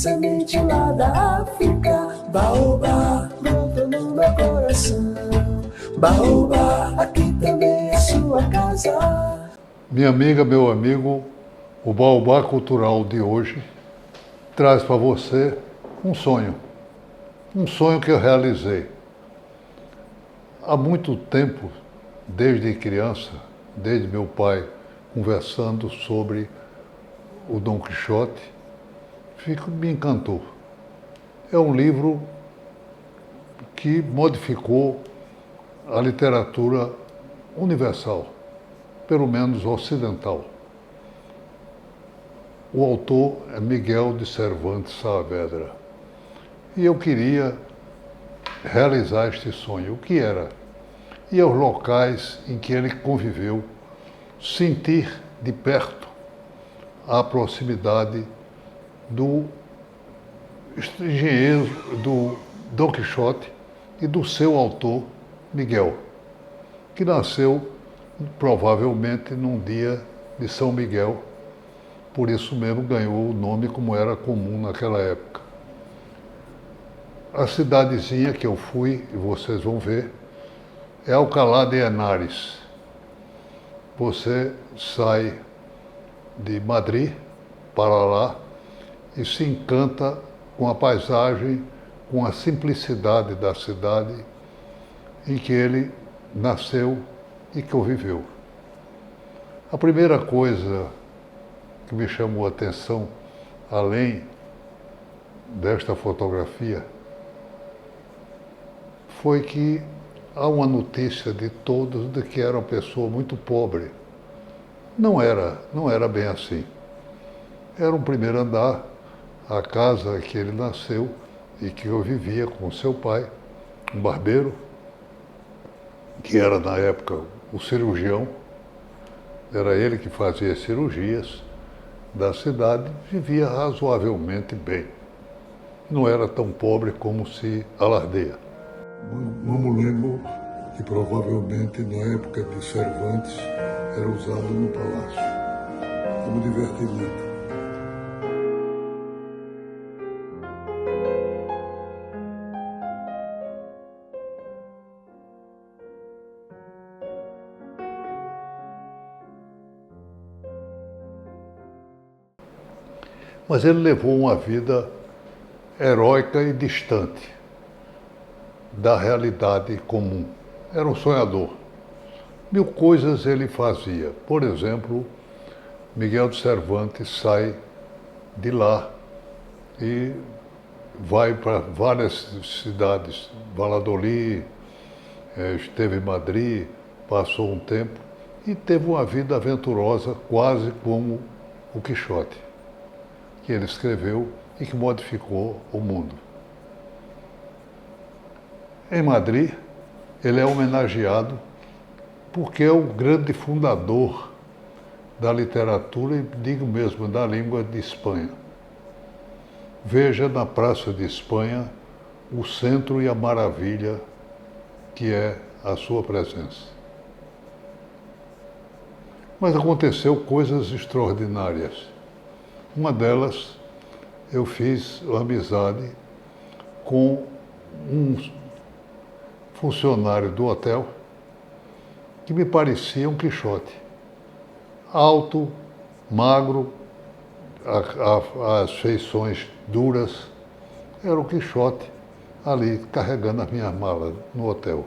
semente lá da África. Baobá, brotou no meu coração. Baobá, aqui também é sua casa. Minha amiga, meu amigo, o Baobá Cultural de hoje traz para você um sonho que eu realizei. Há muito tempo, desde criança, desde meu pai conversando sobre o Dom Quixote, me encantou. É um livro que modificou a literatura universal, pelo menos ocidental. O autor é Miguel de Cervantes Saavedra. E eu queria realizar este sonho. O que era? Ir aos locais em que ele conviveu, sentir de perto a proximidade do engenheiro, do Dom Quixote e do seu autor, Miguel, que nasceu provavelmente num dia de São Miguel, por isso mesmo ganhou o nome como era comum naquela época. A cidadezinha que eu fui, e vocês vão ver, é Alcalá de Henares. Você sai de Madrid para lá e se encanta com a paisagem, com a simplicidade da cidade em que ele nasceu e que viveu. A primeira coisa que me chamou a atenção, além desta fotografia, foi que há uma notícia de todos de que era uma pessoa muito pobre. Não era bem assim. Era um primeiro andar, a casa que ele nasceu e que eu vivia com seu pai, um barbeiro, que era na época o cirurgião, era ele que fazia as cirurgias da cidade, vivia razoavelmente bem. Não era tão pobre como se alardeia. Não me lembro que provavelmente na época de Cervantes era usado no palácio como divertimento. Mas ele levou uma vida heróica e distante da realidade comum. Era um sonhador. Mil coisas ele fazia. Por exemplo, Miguel de Cervantes sai de lá e vai para várias cidades. Valladolid, esteve em Madrid, passou um tempo e teve uma vida aventurosa, quase como o Quixote, que ele escreveu e que modificou o mundo. Em Madrid, ele é homenageado porque é o grande fundador da literatura e, digo mesmo, da língua de Espanha. Veja na Praça de Espanha o centro e a maravilha que é a sua presença. Mas aconteceu coisas extraordinárias. Uma delas, eu fiz amizade com um funcionário do hotel que me parecia um Quixote. Alto, magro, as feições duras. Era o Quixote ali carregando as minhas malas no hotel.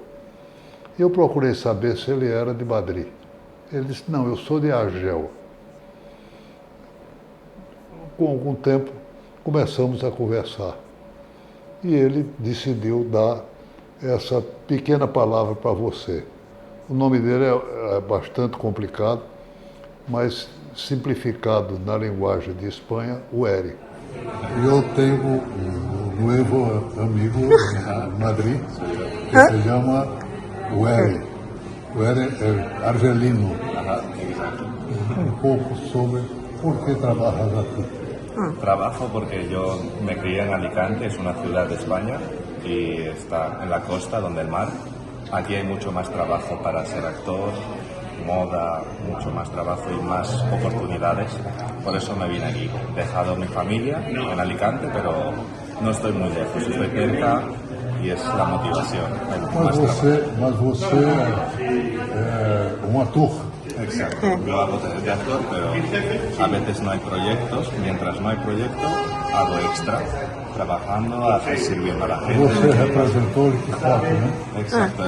Eu procurei saber se ele era de Madrid. Ele disse, não, eu sou de Argel. Com algum tempo, começamos a conversar. E ele decidiu dar essa pequena palavra para você. O nome dele é bastante complicado, mas simplificado na linguagem de Espanha, o Eri. Eu tenho um novo amigo em Madrid, que se chama o Eri. O Eri é argelino. Um pouco sobre por que trabalhas aqui. Trabajo porque yo me crié en Alicante, es una ciudad de España y está en la costa, donde el mar. Aquí hay mucho más trabajo para ser actor, moda, mucho más trabajo y más oportunidades. Por eso me vine aquí. He dejado mi familia en Alicante, pero no estoy muy lejos, estoy cerca y es la motivación. Mas você é ator. Exacto, yo hago de actor, pero a veces no hay proyectos. Mientras no hay proyecto, hago extra, trabajando, sirviendo a la gente. Você representou o Quijote, né? Exacto.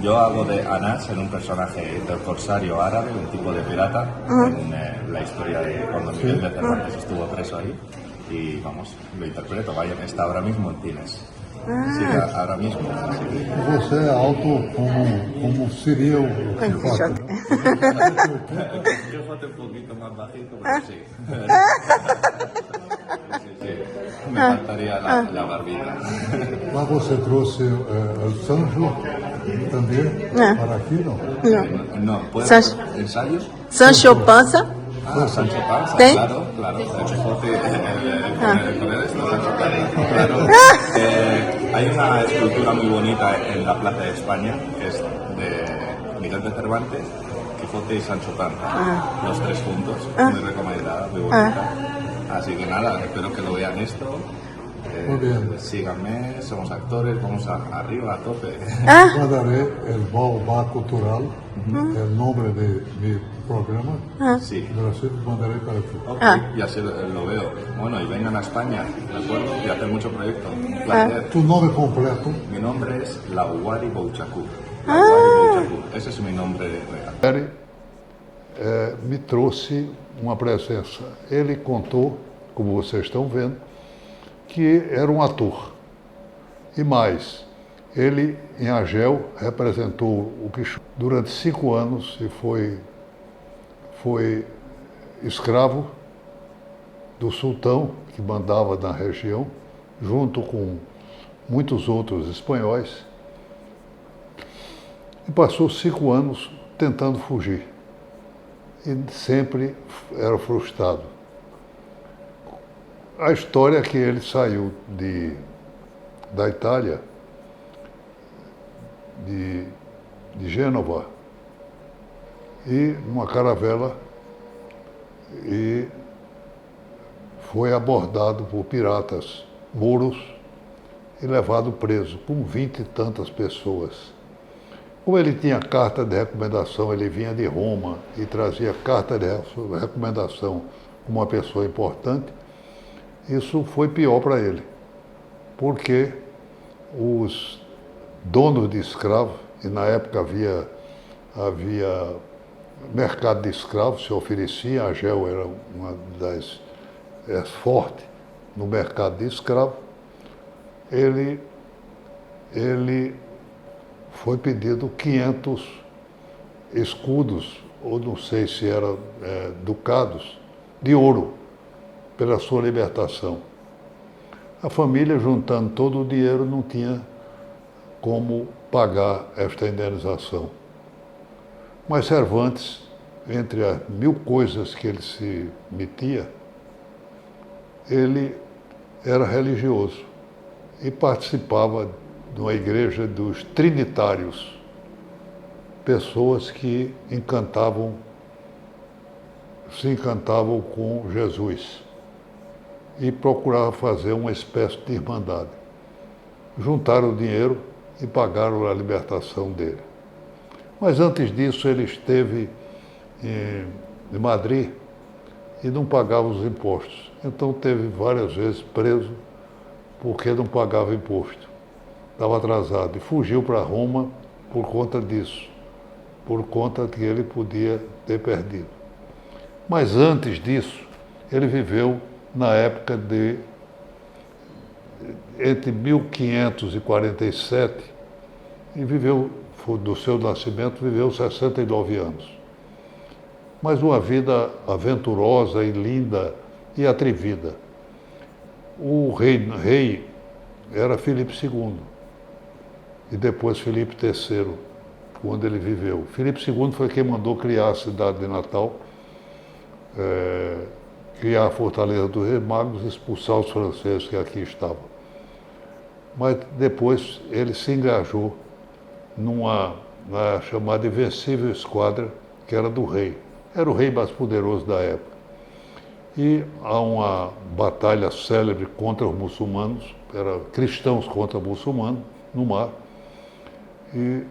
Yo hago de Anas en un personaje del corsario árabe, un tipo de pirata, en la historia de cuando Miguel de Cervantes estuvo preso ahí. Y vamos, lo interpreto. Vaya, está ahora mismo en cines. Sí, ahora mismo. Sí. Você é alto como seria o Quijote, né? El Quijote un poquito más bajito, pero sí. Me faltaría la barbita. Lá você trouxe o Sancho também para aqui, não? No, ¿puedo Sancho. ensayo? Sancho Panza. Ah, Sancho Panza, ¿Sí? claro. El Quijote, con él está Sancho Panza, claro. Hay una escultura muy bonita en la Plaza de España, que es de Miguel de Cervantes, Quijote y Sancho Panza, los tres juntos, muy recomendada, muy bonita. Así que nada, espero que lo vean esto. Muy bien. Síganme, somos actores, vamos arriba, a tope. Mandaré el Baobá Cultural, el nombre de mi programa. Sí. Brasil, mandaré para aquí. Ok, y así lo veo. Bueno, y vengan a España, ¿de acuerdo? Y hacer mucho proyecto. Un placer. Tu nome completo? Mi nombre es Lauwari Bouchaku. Lauwari Bouchaku. Ese es mi nombre real. Ele me trouxe uma presença. Ele contou, como vocês estão vendo, que era um ator. E mais, ele em Argel representou o Quixote durante 5 anos e foi escravo do sultão que mandava na região, junto com muitos outros espanhóis, e passou 5 anos tentando fugir. E sempre era frustrado. A história é que ele saiu da Itália, de Gênova, e numa caravela, e foi abordado por piratas mouros e levado preso, com 20 e tantas pessoas. Como ele tinha carta de recomendação, ele vinha de Roma e trazia carta de recomendação como uma pessoa importante, isso foi pior para ele, porque os donos de escravos, e na época havia mercado de escravos, se oferecia, a Gel era uma das fortes no mercado de escravos, ele foi pedido 500 escudos, ou não sei se eram ducados, de ouro, pela sua libertação. A família, juntando todo o dinheiro, não tinha como pagar esta indenização. Mas Cervantes, entre as 1000 coisas que ele se metia, ele era religioso e participava de uma igreja dos trinitários, pessoas que se encantavam com Jesus e procuravam fazer uma espécie de irmandade. Juntaram o dinheiro e pagaram a libertação dele. Mas antes disso ele esteve em Madrid e não pagava os impostos. Então teve várias vezes preso porque não pagava imposto. Estava atrasado e fugiu para Roma por conta disso, por conta que ele podia ter perdido. Mas antes disso, ele viveu na época entre 1547 e viveu, do seu nascimento, viveu 69 anos. Mas uma vida aventurosa e linda e atrevida. O rei era Filipe II e depois Filipe III, quando ele viveu. Filipe II foi quem mandou criar a cidade de Natal, criar a Fortaleza dos Reis Magos e expulsar os franceses que aqui estavam. Mas depois ele se engajou na chamada Invencível Esquadra, que era do rei. Era o rei mais poderoso da época. E há uma batalha célebre contra os muçulmanos, era cristãos contra muçulmanos, no mar, e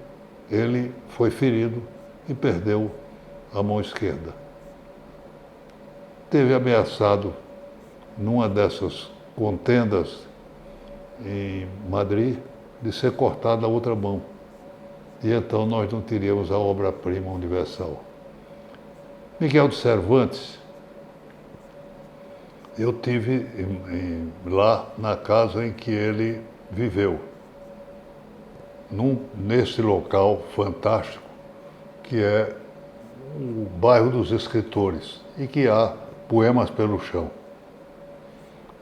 ele foi ferido e perdeu a mão esquerda. Teve ameaçado, numa dessas contendas em Madrid, de ser cortada a outra mão. E então nós não teríamos a obra-prima universal. Miguel de Cervantes, eu tive lá na casa em que ele viveu, nesse local fantástico que é o bairro dos escritores e que há poemas pelo chão,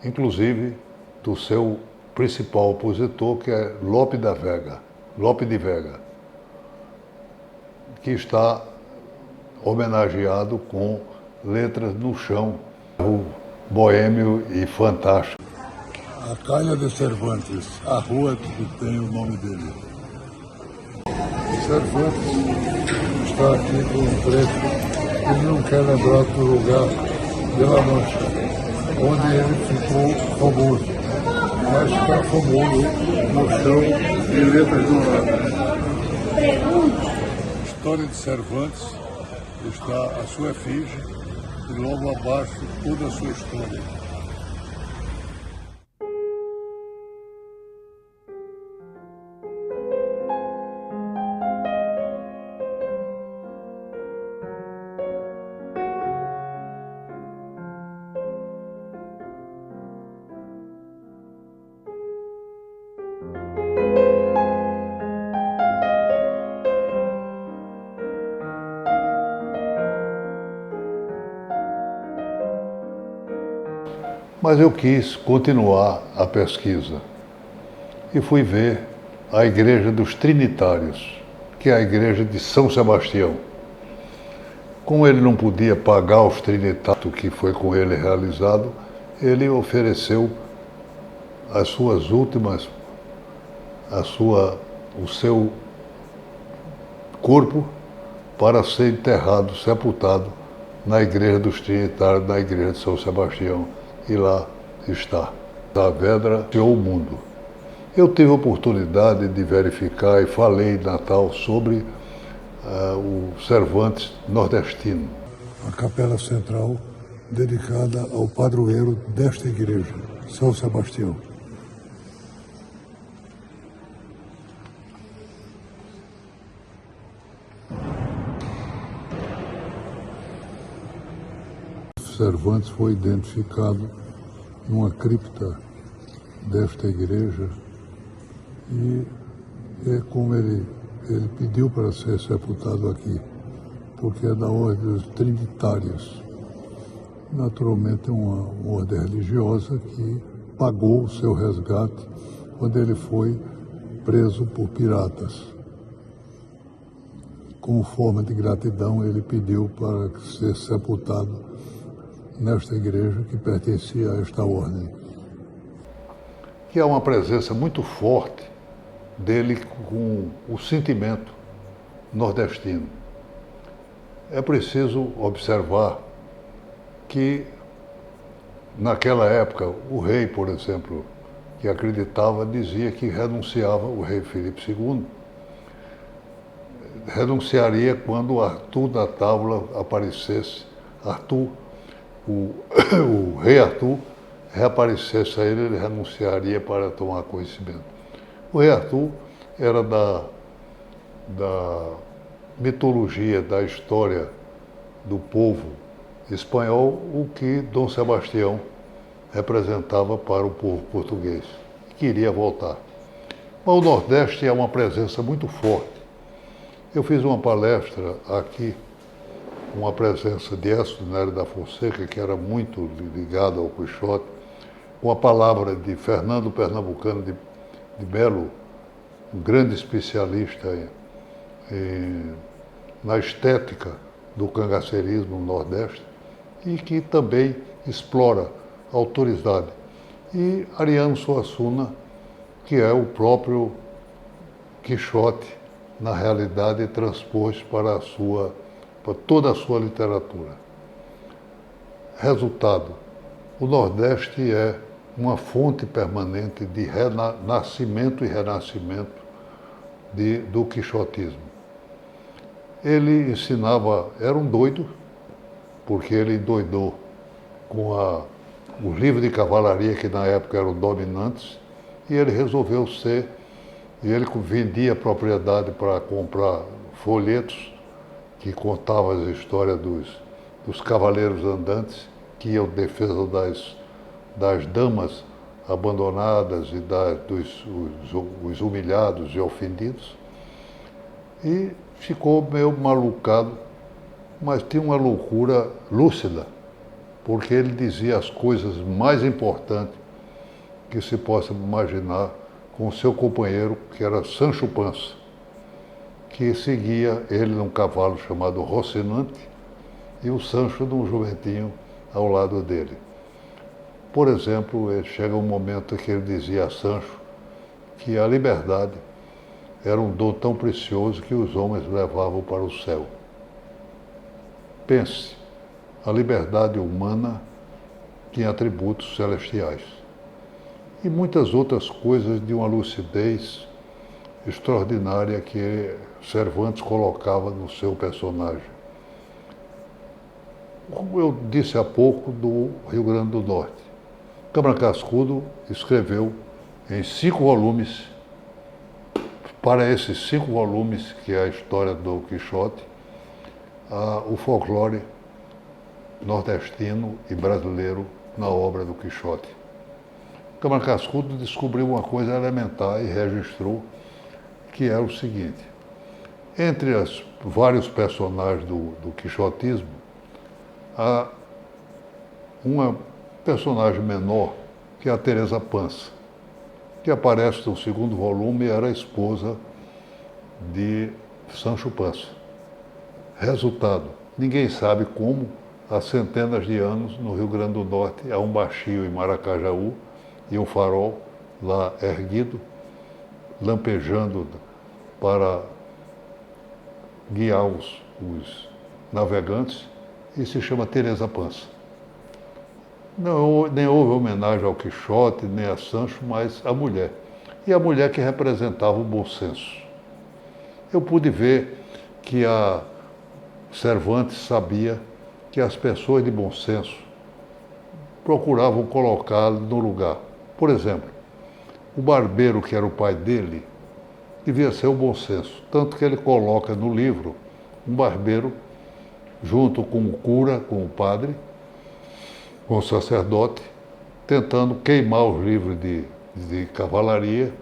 inclusive do seu principal opositor, que é Lope de Vega, que está homenageado com letras no chão, o boêmio e fantástico. A Calha de Cervantes, a rua que tem o nome dele. Cervantes está aqui com um trecho, ele não quer lembrar do lugar de La Mancha, onde ele ficou famoso, mas está famoso no chão de letras douradas. A história de Cervantes está a sua efígie e logo abaixo toda a sua história. Mas eu quis continuar a pesquisa e fui ver a Igreja dos Trinitários, que é a Igreja de São Sebastião. Como ele não podia pagar os trinitários que foi com ele realizado, ele ofereceu as suas últimas, o seu corpo para ser enterrado, sepultado na Igreja dos Trinitários, na Igreja de São Sebastião. E lá está. Saavedra criou o mundo. Eu tive a oportunidade de verificar e falei em Natal sobre o Cervantes nordestino. A capela central dedicada ao padroeiro desta igreja, São Sebastião. Cervantes foi identificado numa cripta desta igreja e é como ele pediu para ser sepultado aqui, porque é da ordem dos trinitários. Naturalmente é uma ordem religiosa que pagou o seu resgate quando ele foi preso por piratas. Como forma de gratidão, ele pediu para ser sepultado nesta igreja que pertencia a esta ordem. Que é uma presença muito forte dele com o sentimento nordestino. É preciso observar que, naquela época, o rei, por exemplo, que acreditava, dizia que renunciava, o rei Filipe II, renunciaria quando Arthur da Távola aparecesse, o rei Arthur reaparecesse a ele renunciaria para tomar conhecimento. O rei Arthur era da mitologia, da história do povo espanhol, o que Dom Sebastião representava para o povo português, que queria voltar. Mas o Nordeste é uma presença muito forte. Eu fiz uma palestra aqui, uma presença de Écio Nery da Fonseca, que era muito ligado ao Quixote, com a palavra de Fernando Pernambucano de Melo, um grande especialista na estética do cangaceirismo no Nordeste, e que também explora a autoridade. E Ariano Suassuna, que é o próprio Quixote na realidade, transpôs para toda a sua literatura. Resultado, o Nordeste é uma fonte permanente de nascimento e renascimento do quixotismo. Ele ensinava, era um doido, porque ele endoidou com os livros de cavalaria que na época eram dominantes, e ele resolveu e ele vendia propriedade para comprar folhetos que contavam as histórias dos cavaleiros andantes, que iam em defesa das damas abandonadas e os humilhados e ofendidos. E ficou meio malucado, mas tinha uma loucura lúcida, porque ele dizia as coisas mais importantes que se possa imaginar com o seu companheiro, que era Sancho Panza, que seguia ele num cavalo chamado Rocinante e o Sancho num jumentinho ao lado dele. Por exemplo, chega um momento que ele dizia a Sancho que a liberdade era um dom tão precioso que os homens levavam para o céu. Pense, a liberdade humana tinha atributos celestiais. E muitas outras coisas de uma lucidez extraordinária que Cervantes colocava no seu personagem. Como eu disse há pouco, do Rio Grande do Norte. Câmara Cascudo escreveu em 5 volumes, para esses 5 volumes, que é a história do Quixote, o folclore nordestino e brasileiro na obra do Quixote. Câmara Cascudo descobriu uma coisa elementar e registrou, que era o seguinte: entre os vários personagens do quixotismo, há uma personagem menor, que é a Teresa Panza, que aparece no 2º volume e era a esposa de Sancho Panza. Resultado, ninguém sabe como, há centenas de anos, no Rio Grande do Norte, há um baixio em Maracajaú e um farol lá erguido, lampejando para guiar os navegantes, e se chama Teresa Panza. Nem houve homenagem ao Quixote, nem a Sancho, mas à mulher. E a mulher que representava o bom senso. Eu pude ver que a Cervantes sabia que as pessoas de bom senso procuravam colocá-lo no lugar. Por exemplo, o barbeiro, que era o pai dele, devia ser o bom senso. Tanto que ele coloca no livro um barbeiro junto com o cura, com o padre, com o sacerdote, tentando queimar os livros de cavalaria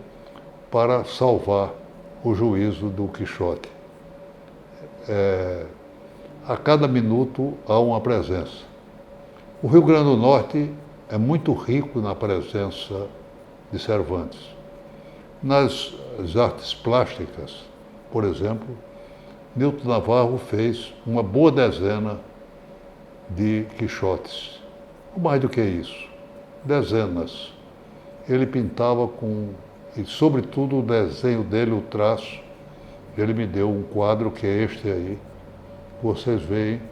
para salvar o juízo do Quixote. A cada minuto há uma presença. O Rio Grande do Norte é muito rico na presença de Cervantes. Nas artes plásticas, por exemplo, Nilton Navarro fez uma boa dezena de Quixotes. Mais do que isso, dezenas. Ele pintava e sobretudo o desenho dele, o traço, ele me deu um quadro que é este aí. Vocês veem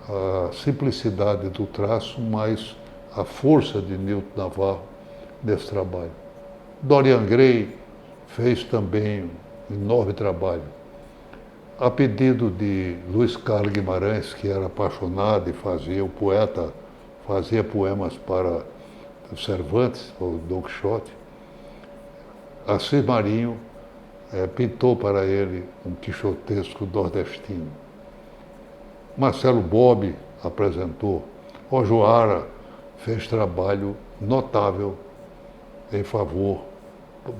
a simplicidade do traço, mas a força de Nilton Navarro nesse trabalho. Dorian Gray fez também um enorme trabalho. A pedido de Luiz Carlos Guimarães, que era apaixonado e fazia poemas para Cervantes, o Don Quixote, Assis Marinho pintou para ele um quixotesco nordestino. Marcelo Bob apresentou. Ojoara fez trabalho notável em favor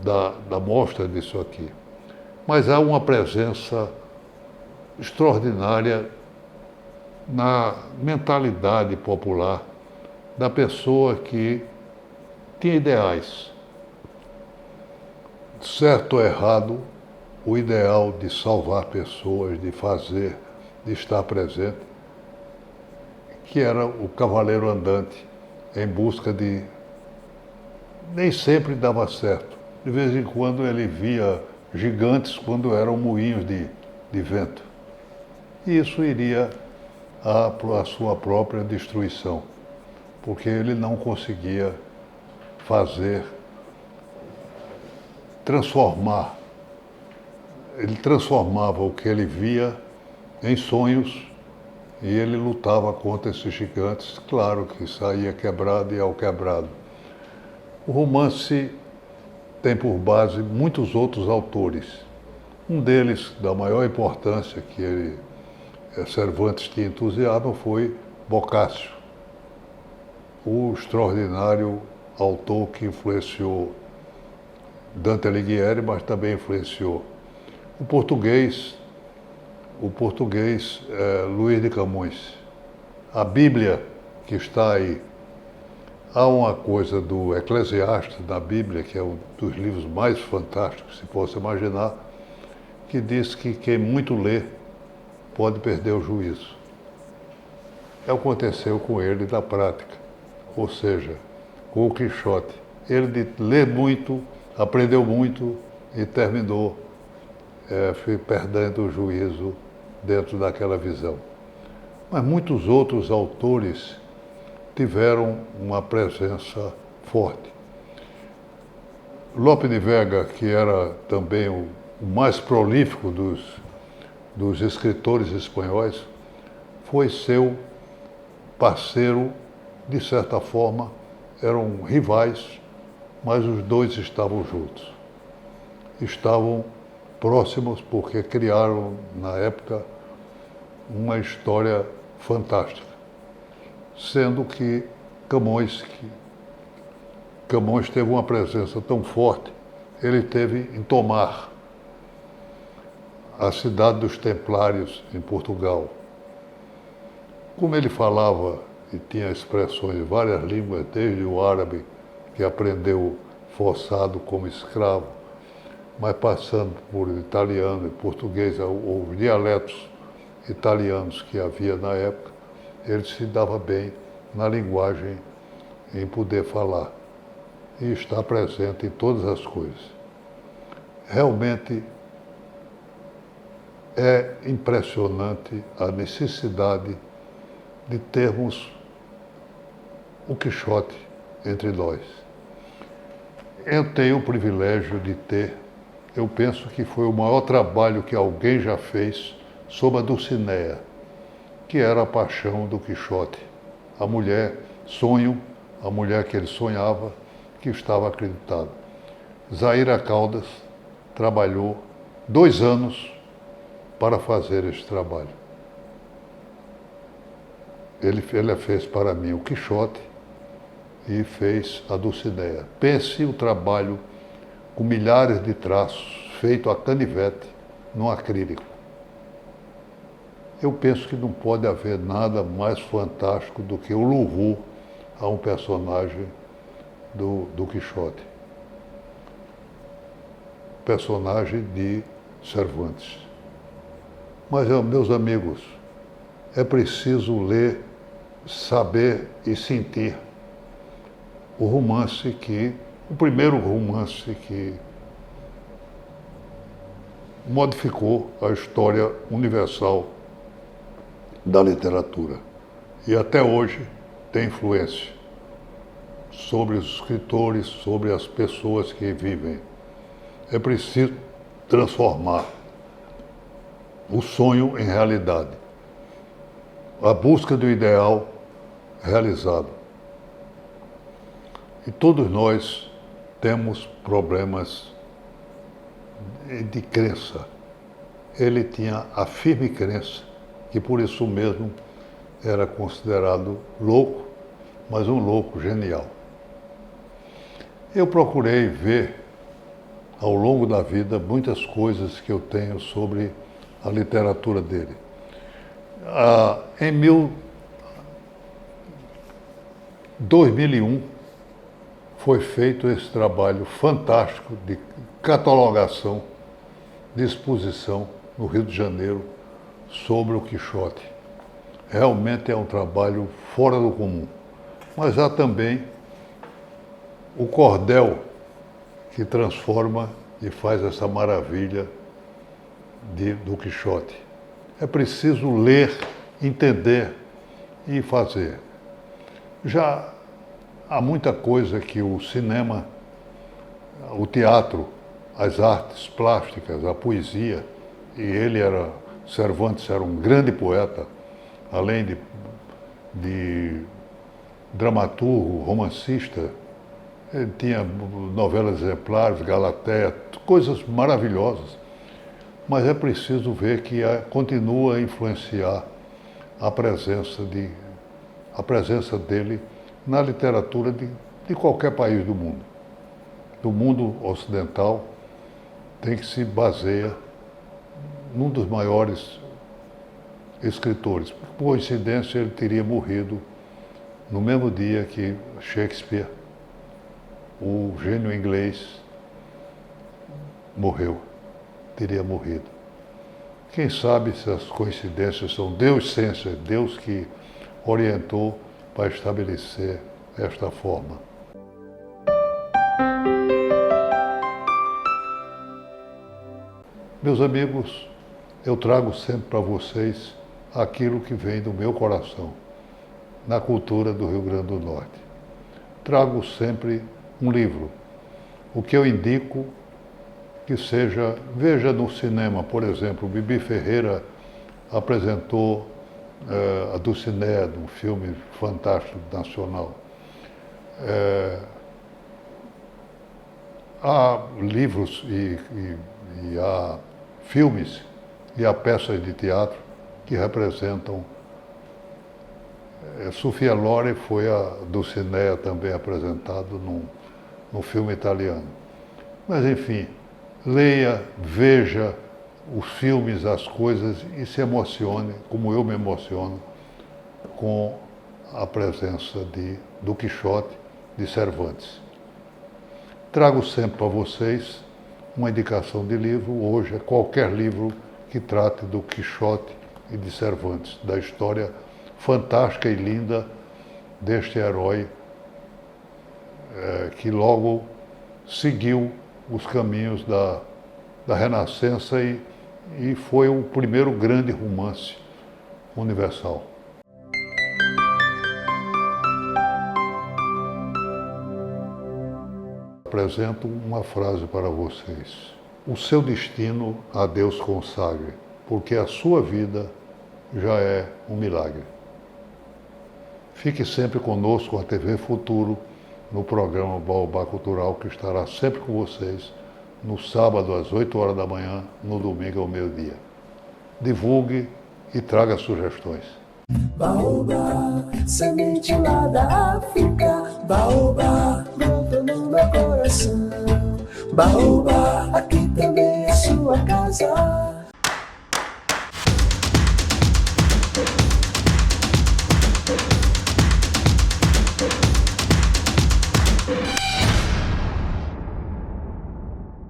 da mostra disso aqui. Mas há uma presença extraordinária na mentalidade popular da pessoa que tinha ideais. Certo ou errado, o ideal de salvar pessoas, de fazer, de estar presente, que era o cavaleiro andante em busca de... Nem sempre dava certo. De vez em quando ele via gigantes quando eram moinhos de vento. E isso iria à sua própria destruição, porque ele não conseguia ele transformava o que ele via em sonhos e ele lutava contra esses gigantes, claro que saía quebrado e ao quebrado. O romance tem por base muitos outros autores. Um deles, da maior importância que Cervantes tinha entusiasmo, foi Boccaccio, o extraordinário autor que influenciou Dante Alighieri, mas também influenciou o português Luís de Camões. A Bíblia que está aí, há uma coisa do Eclesiastes na Bíblia, que é um dos livros mais fantásticos, se possa imaginar, que diz que quem muito lê pode perder o juízo. Aconteceu com ele na prática, ou seja, com o Quixote. Ele lê muito, aprendeu muito e terminou perdendo o juízo dentro daquela visão. Mas muitos outros autores tiveram uma presença forte. Lope de Vega, que era também o mais prolífico dos escritores espanhóis, foi seu parceiro, de certa forma, eram rivais, mas os dois estavam juntos. Estavam próximos porque criaram, na época, uma história fantástica. Sendo que Camões teve uma presença tão forte, ele teve em Tomar, a cidade dos Templários, em Portugal. Como ele falava e tinha expressões em várias línguas, desde o árabe, que aprendeu forçado como escravo, mas passando por italiano e português, ou dialetos italianos que havia na época, ele se dava bem na linguagem, em poder falar. E está presente em todas as coisas. Realmente é impressionante a necessidade de termos o Quixote entre nós. Eu tenho o privilégio de ter, eu penso que foi o maior trabalho que alguém já fez sobre a Dulcinea, que era a paixão do Quixote, a mulher sonho, a mulher que ele sonhava, que estava acreditada. Zaira Caldas trabalhou 2 anos para fazer esse trabalho. Ele fez para mim o Quixote e fez a Dulcinea. Pense o trabalho com milhares de traços, feito a canivete, no acrílico. Eu penso que não pode haver nada mais fantástico do que o louvor a um personagem do Quixote. Personagem de Cervantes. Mas, meus amigos, é preciso ler, saber e sentir o primeiro romance que modificou a história universal da literatura. E até hoje tem influência sobre os escritores, sobre as pessoas que vivem. É preciso transformar o sonho em realidade. A busca do ideal realizado. E todos nós temos problemas de crença. Ele tinha a firme crença que por isso mesmo era considerado louco, mas um louco genial. Eu procurei ver ao longo da vida muitas coisas que eu tenho sobre a literatura dele. Em 2001 foi feito esse trabalho fantástico de catalogação, de exposição no Rio de Janeiro sobre o Quixote. Realmente é um trabalho fora do comum. Mas há também o cordel que transforma e faz essa maravilha do Quixote. É preciso ler, entender e fazer. Já há muita coisa que o cinema, o teatro, as artes plásticas, a poesia, e Cervantes era um grande poeta, além de dramaturgo, romancista. Ele tinha novelas exemplares, Galateia, coisas maravilhosas. Mas é preciso ver que continua a influenciar a presença dele na literatura de qualquer país do mundo. Do mundo ocidental, tem que se baseia num dos maiores escritores. Por coincidência, ele teria morrido no mesmo dia que Shakespeare, o gênio inglês, teria morrido. Quem sabe se as coincidências são Deus ciência, Deus que orientou para estabelecer esta forma. Meus amigos, eu trago sempre para vocês aquilo que vem do meu coração, na cultura do Rio Grande do Norte. Trago sempre um livro. O que eu indico que seja, veja no cinema, por exemplo, Bibi Ferreira apresentou a Dulcinea, um filme fantástico nacional. Há livros e há filmes e há peças de teatro que representam. Sofia Loren foi a Dulcinea também apresentado num filme italiano. Mas enfim, leia, veja os filmes, as coisas e se emocione, como eu me emociono, com a presença do Quixote de Cervantes. Trago sempre para vocês uma indicação de livro, hoje é qualquer livro que trate do Quixote e de Cervantes, da história fantástica e linda deste herói que logo seguiu os caminhos da Renascença e foi o primeiro grande romance universal. Apresento uma frase para vocês. O seu destino a Deus consagre, porque a sua vida já é um milagre. Fique sempre conosco, a TV Futuro, no programa Baobá Cultural, que estará sempre com vocês, no sábado às 8 horas da manhã, no domingo ao meio-dia. Divulgue e traga sugestões. Baobá, semente lá da África. Baobá, brotou no meu coração. Baobá, aqui também é sua casa.